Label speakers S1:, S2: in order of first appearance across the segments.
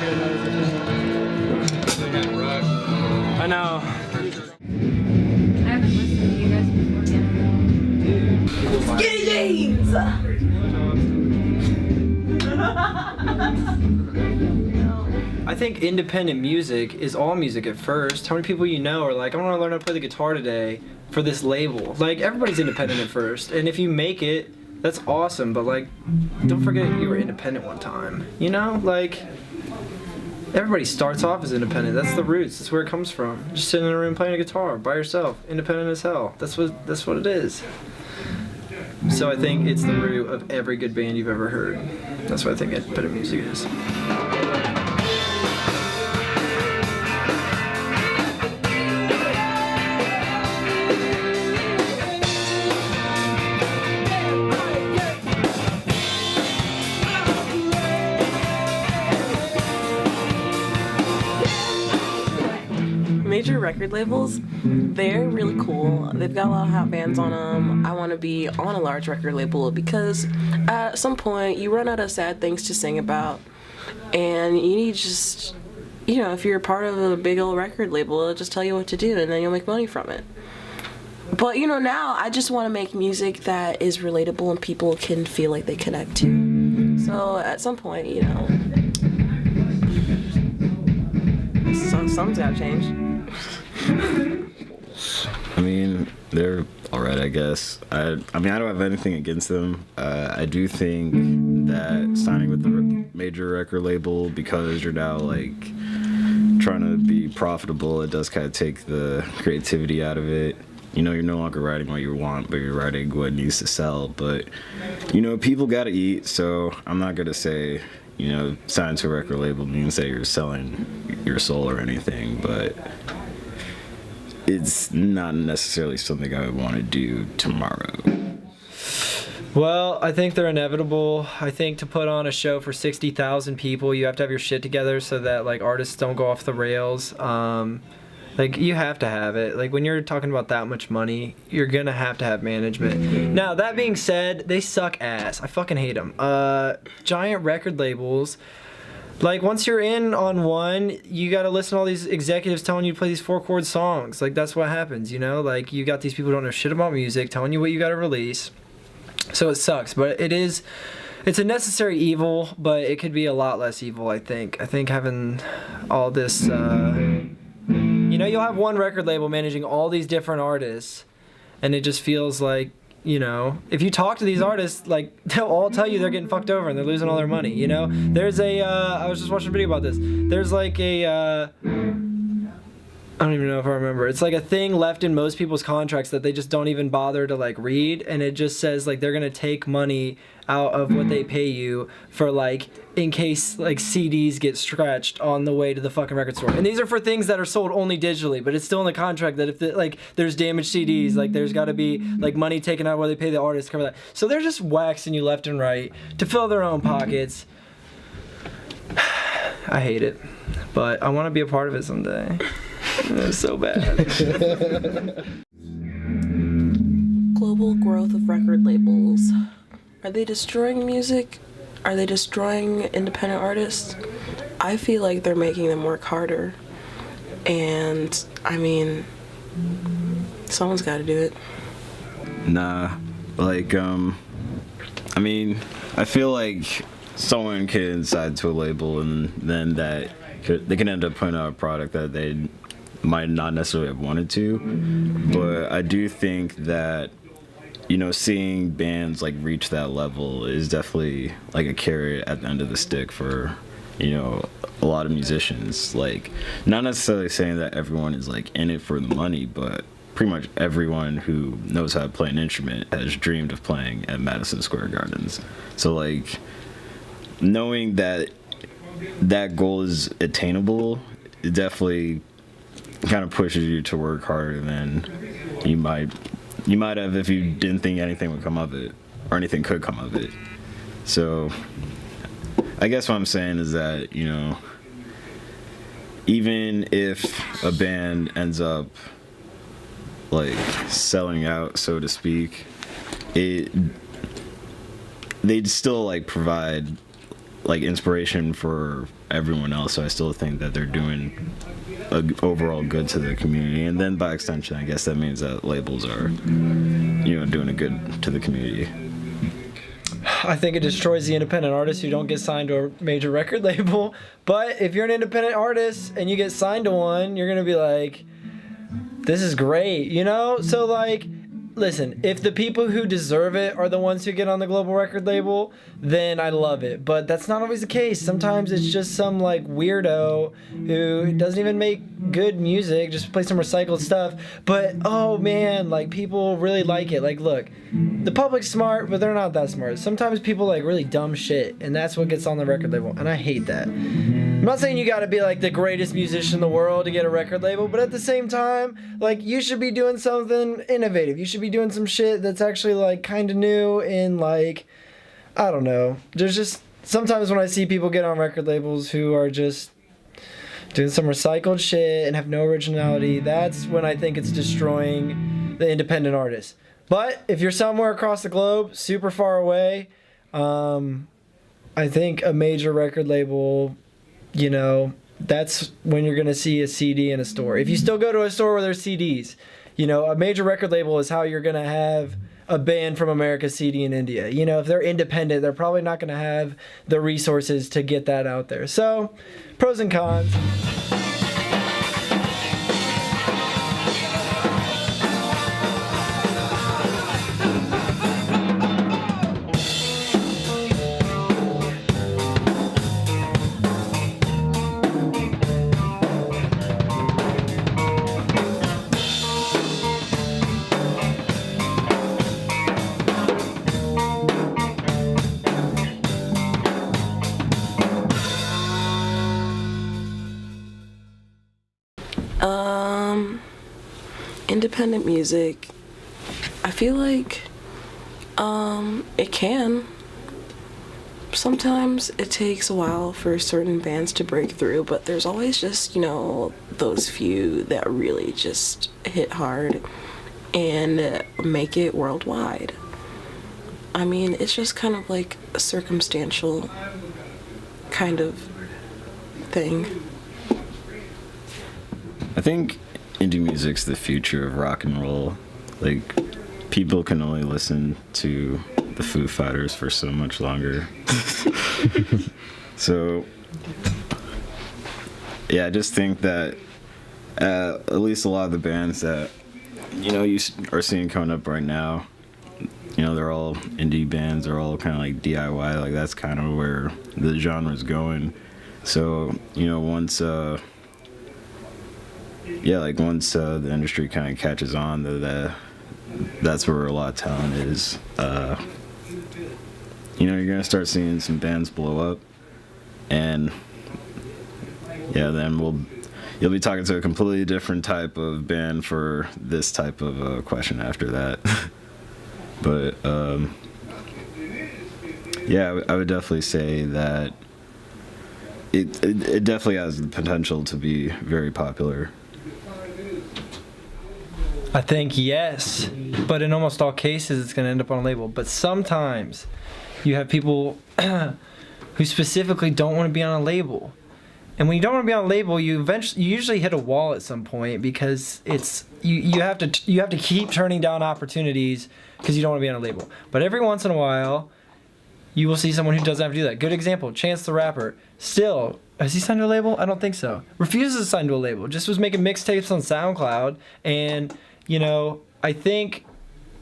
S1: I know.
S2: I haven't listened to you guys before yet.
S3: Skinny jeans!
S1: I think independent music is all music at first. How many people you know are like, I want to learn how to play the guitar today for this label? Like, everybody's independent at first, and if you make it, that's awesome, but like, don't forget you were independent one time, you know? Like, everybody starts off as independent. That's the roots. That's where it comes from. Just sitting in a room playing a guitar by yourself, independent as hell. That's what it is. So I think it's the root of every good band you've ever heard. That's what I think independent music is.
S3: Major record labels, they're really cool. They've got a lot of hot bands on them. I want to be on a large record label because at some point you run out of sad things to sing about, and you need just, you know, if you're part of a big old record label, it'll just tell you what to do and then you'll make money from it. But, you know, now I just want to make music that is relatable and people can feel like they connect to. So at some point, you know, something's gotta change.
S4: I mean, they're alright, I guess. I mean, I don't have anything against them. I do think that signing with the major record label, because you're now like trying to be profitable, it does kind of take the creativity out of it. You know, you're no longer writing what you want, but you're writing what needs to sell. But, you know, people gotta eat, so I'm not gonna say, you know, signing to a record label means that you're selling your soul or anything, but it's not necessarily something I would want to do tomorrow.
S1: Well, I think they're inevitable. I think to put on a show for 60,000 people, you have to have your shit together so that like artists don't go off the rails. Like, you have to have it. Like, when you're talking about that much money, you're gonna have to have management. Now, that being said, they suck ass. I fucking hate them. Giant record labels, like, once you're in on one, you gotta listen to all these executives telling you to play these 4-chord songs. Like, that's what happens, you know? Like, you got these people who don't know shit about music telling you what you gotta release. So it sucks, but it's a necessary evil, but it could be a lot less evil, I think. I think having all this, you know, you'll have one record label managing all these different artists, and it just feels like, you know, if you talk to these artists, like, they'll all tell you they're getting fucked over and they're losing all their money, you know? There's a, I was just watching a video about this. There's like a, I don't even know if I remember. It's like a thing left in most people's contracts that they just don't even bother to like read, and it just says like they're gonna take money out of what they pay you for like in case like CDs get scratched on the way to the fucking record store. And these are for things that are sold only digitally, but it's still in the contract that if like there's damaged CDs, like there's got to be like money taken out where they pay the artist to cover that. So they're just waxing you left and right to fill their own pockets. I hate it, but I want to be a part of it someday. It's so bad.
S3: Global growth of record labels. Are they destroying music? Are they destroying independent artists? I feel like they're making them work harder. And, I mean, someone's got to do it.
S4: Nah, like, I mean, I feel like someone can sign to a label and then they can end up putting out a product that they might not necessarily have wanted to. But I do think that, you know, seeing bands like reach that level is definitely like a carrot at the end of the stick for, you know, a lot of musicians. Like, not necessarily saying that everyone is like in it for the money, but pretty much everyone who knows how to play an instrument has dreamed of playing at Madison Square Gardens. So like, knowing that that goal is attainable, it definitely kind of pushes you to work harder than you might have if you didn't think anything would come of it or anything could come of it. So I guess what I'm saying is that, you know, even if a band ends up like selling out, so to speak, they'd still like provide like inspiration for everyone else. So I still think that they're doing overall good to the community, and then by extension, I guess that means that labels are, doing a good to the community.
S1: I think it destroys the independent artists who don't get signed to a major record label. But if you're an independent artist and you get signed to one, you're gonna be like, this is great, So like, listen, if the people who deserve it are the ones who get on the global record label, then I love it. But that's not always the case. Sometimes it's just some like weirdo who doesn't even make good music, just play some recycled stuff. But oh man, like people really like it. Like look, the public's smart, but they're not that smart. Sometimes people like really dumb shit, and that's what gets on the record label, and I hate that. I'm not saying you gotta be like the greatest musician in the world to get a record label, but at the same time, like you should be doing something innovative. You should be doing some shit that's actually like kind of new, and like, I don't know. There's just sometimes when I see people get on record labels who are just doing some recycled shit and have no originality, that's when I think it's destroying the independent artist. But if you're somewhere across the globe, super far away, I think a major record label, that's when you're going to see a CD in a store. If you still go to a store where there's CDs, a major record label is how you're going to have a band from America CD in India. If they're independent, they're probably not going to have the resources to get that out there. So, pros and cons.
S3: Independent music, I feel like it can. Sometimes it takes a while for certain bands to break through, but there's always just, those few that really just hit hard and make it worldwide. I mean, it's just kind of like a circumstantial kind of thing.
S4: I think indie music's the future of rock and roll. Like, people can only listen to the Foo Fighters for so much longer. So, yeah, I just think that at least a lot of the bands that, you are seeing coming up right now, they're all indie bands, they're all kind of like DIY, like that's kind of where the genre's going. So, once the industry kind of catches on, that's where a lot of talent is. You're gonna start seeing some bands blow up, and then you'll be talking to a completely different type of band for this type of question after that. But I would definitely say that it definitely has the potential to be very popular.
S1: I think yes, but in almost all cases it's going to end up on a label. But sometimes you have people who specifically don't want to be on a label. And when you don't want to be on a label, you usually hit a wall at some point, because it's you have to keep turning down opportunities because you don't want to be on a label. But every once in a while, you will see someone who doesn't have to do that. Good example, Chance the Rapper. Still, has he signed to a label? I don't think so. Refuses to sign to a label. Just was making mixtapes on SoundCloud, and I think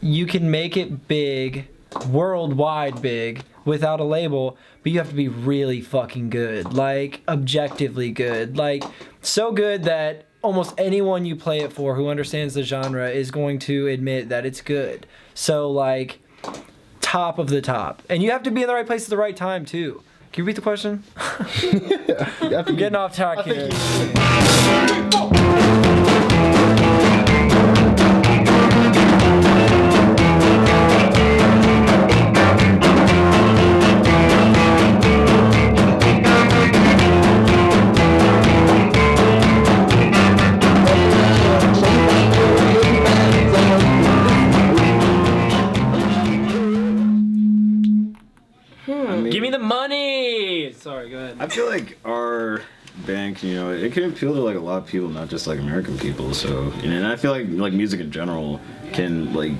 S1: you can make it big, worldwide big, without a label, but you have to be really fucking good, like objectively good, like so good that almost anyone you play it for who understands the genre is going to admit that it's good. So like top of the top, and you have to be in the right place at the right time too. Can you repeat the question?
S2: Yeah,
S1: I'm getting off track here. Give me the money! Hey, sorry, go ahead.
S4: I feel like our band, you know, it can appeal to like a lot of people, not just like American people. So, and I feel like music in general can like,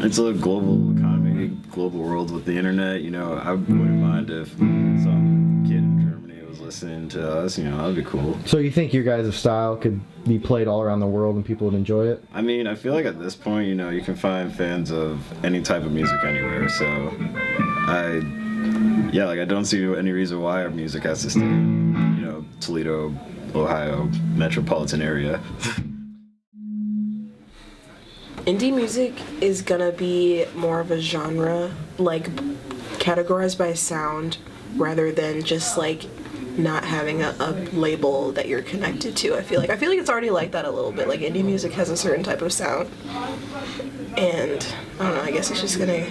S4: it's a global economy, global world with the internet. You know, I wouldn't mind if some kid in Germany was listening to us. You know, that'd be cool.
S2: So you think your guys' style could be played all around the world and people would enjoy it?
S4: I mean, I feel like at this point, you know, you can find fans of any type of music anywhere. So, I don't see any reason why our music has to stay in, you know, Toledo, Ohio metropolitan area.
S3: Indie music is gonna be more of a genre, like categorized by sound, rather than just like not having a label that you're connected to. I feel like it's already like that a little bit. Like indie music has a certain type of sound, and I don't know. I guess it's just gonna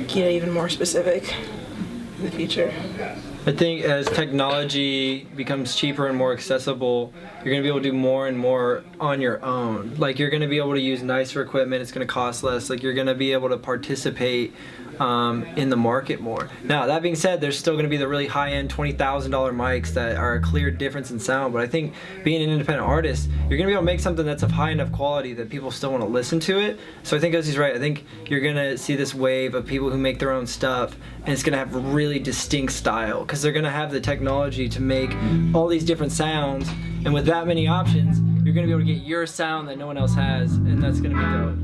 S3: get even more specific in the future.
S1: I think as technology becomes cheaper and more accessible, you're going to be able to do more and more on your own. Like, you're going to be able to use nicer equipment, it's going to cost less. Like, you're going to be able to participate in the market more. Now, that being said, there's still going to be the really high-end $20,000 mics that are a clear difference in sound. But I think being an independent artist, you're going to be able to make something that's of high enough quality that people still want to listen to it. So I think Ozzy's right. I think you're going to see this wave of people who make their own stuff, and it's going to have a really distinct style because they're going to have the technology to make all these different sounds. And with that many options, you're going to be able to get your sound that no one else has, and that's going to be dope.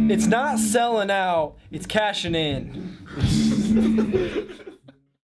S1: It's not selling out, it's cashing in.